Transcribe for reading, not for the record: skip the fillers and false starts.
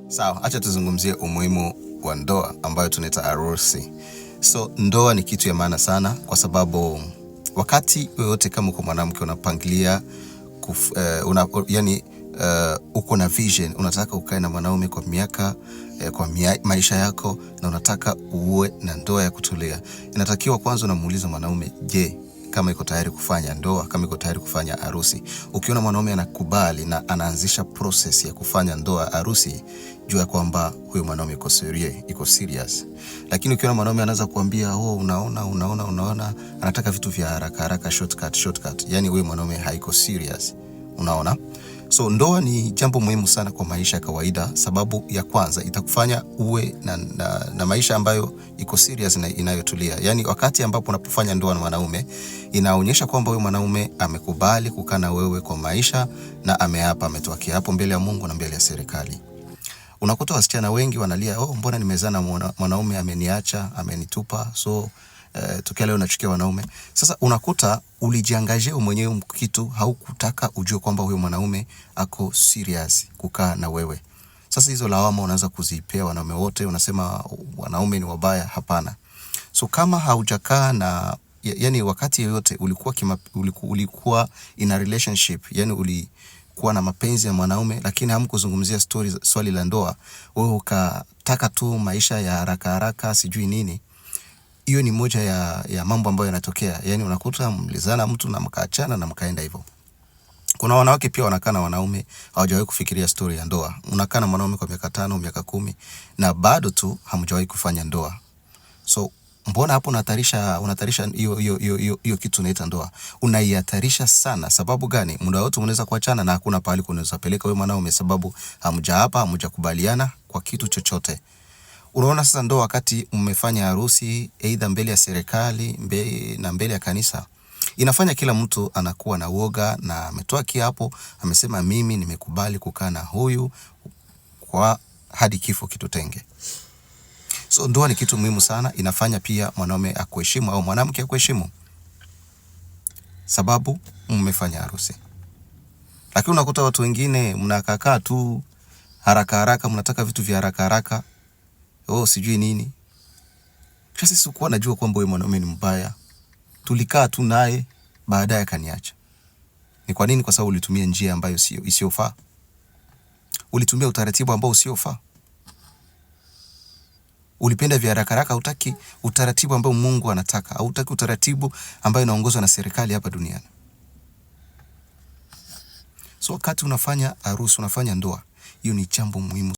Sawa, acha tuzungumzie umuhimu wa ndoa ambayo tunaita harusi. So ndoa ni kitu ya maana sana kwa sababu wakati wewe kama uko mwanamke unapangilia uko na vision, unataka ukae na mwanaume kwa miaka maisha yako na unataka uwe na ndoa ya kutulia. Inatakiwa kwanza unamuuliza mwanaume, je, kama iko tayari kufanya ndoa, kama iko tayari kufanya harusi. Ukiona mwanaume anakubali na anaanzisha process ya kufanya ndoa harusi, jua kwamba huyo mwanaume iko serious. Lakini ukiona mwanaume anaanza kuambia unaona anataka vitu vya haraka shortcut, yani huyo mwanaume haiko serious. Unaona? So ndoa ni jambo muhimu sana kwa maisha ya kawaida. Sababu ya kwanza, itakufanya uwe na maisha ambayo iko serious na inayotulia. Yani wakati ambapo unapofanya ndoa na mwanaume, inaonyesha kwamba huyo mwanaume amekubali kukaa na wewe kwa maisha na ameapa, ametoa kiapo mbele ya Mungu na mbele ya serikali. Unakuta wasichana wengi wanalia, mbona nimezana mwanaume ameniacha, amenitupa. So tukia leo unachukia wanaume. Sasa unakuta ulijiangazia mwenyewe kitu, haukutaka ujue kwamba huyo mwanaume ako serious kukaa na wewe. Sasa hizo lawama unaanza kuzipea wanaume wote, unasema wanaume ni wabaya. Hapana. So kama haujakaa na yani wakati yote ulikuwa in a relationship, yani ulikuwa na mapenzi ya mwanaume lakini hamkuzungumzia swali la ndoa, wewe ukataka tu maisha ya haraka sijui nini. Hiyo ni moja ya mambo ambayo yanatokea. Yani unakuta mlizana mtu na mkaachana na mkaenda hivyo. Kuna wanawake pia wanakaa na wanaume hawajawahi kufikiria story ya ndoa. Unakaa na mwanaume kwa miaka 5, miaka 10 na bado tu hamjawahi kufanya ndoa. So mbona hapo unahatarisha hiyo kitu unaita ndoa? Unaihatarisha sana. Sababu gani? Muda wote unaweza kuachana na hakuna pahali kunaweza peleka wewe mwanaume, sababu hamjakubaliana kwa kitu chochote. Unaona sasa ndoa wakati mmefanya harusi aidha mbele ya serikali na mbele ya kanisa, inafanya kila mtu anakuwa na woga na ametoa kiapo, amesema mimi nimekubali kukaa na huyu kwa hadi kifo kitutenge. So ndoa ni kitu muhimu sana, inafanya pia mwanaume akuheshimu au mwanamke akuheshimu, sababu mmefanya harusi. Lakini unakuta watu wengine mnakaa tu haraka mnataka vitu vya haraka sijui nini. Kisha sisi sikuwa najua kwamba wewe mwanaume ni mbaya. Tulikaa tu naye, baadaye akaniacha. Ni kwa nini? Kwa sababu ulitumia njia ambayo isiyofaa. Ulitumia utaratibu ambao usiofaa. Ulipenda vya haraka, hutaki utaratibu ambao Mungu anataka. Hutaki utaratibu ambao unaongozwa na serikali hapa duniani. So wakati unafanya harusi, unafanya ndoa, hiyo ni jambo muhimu.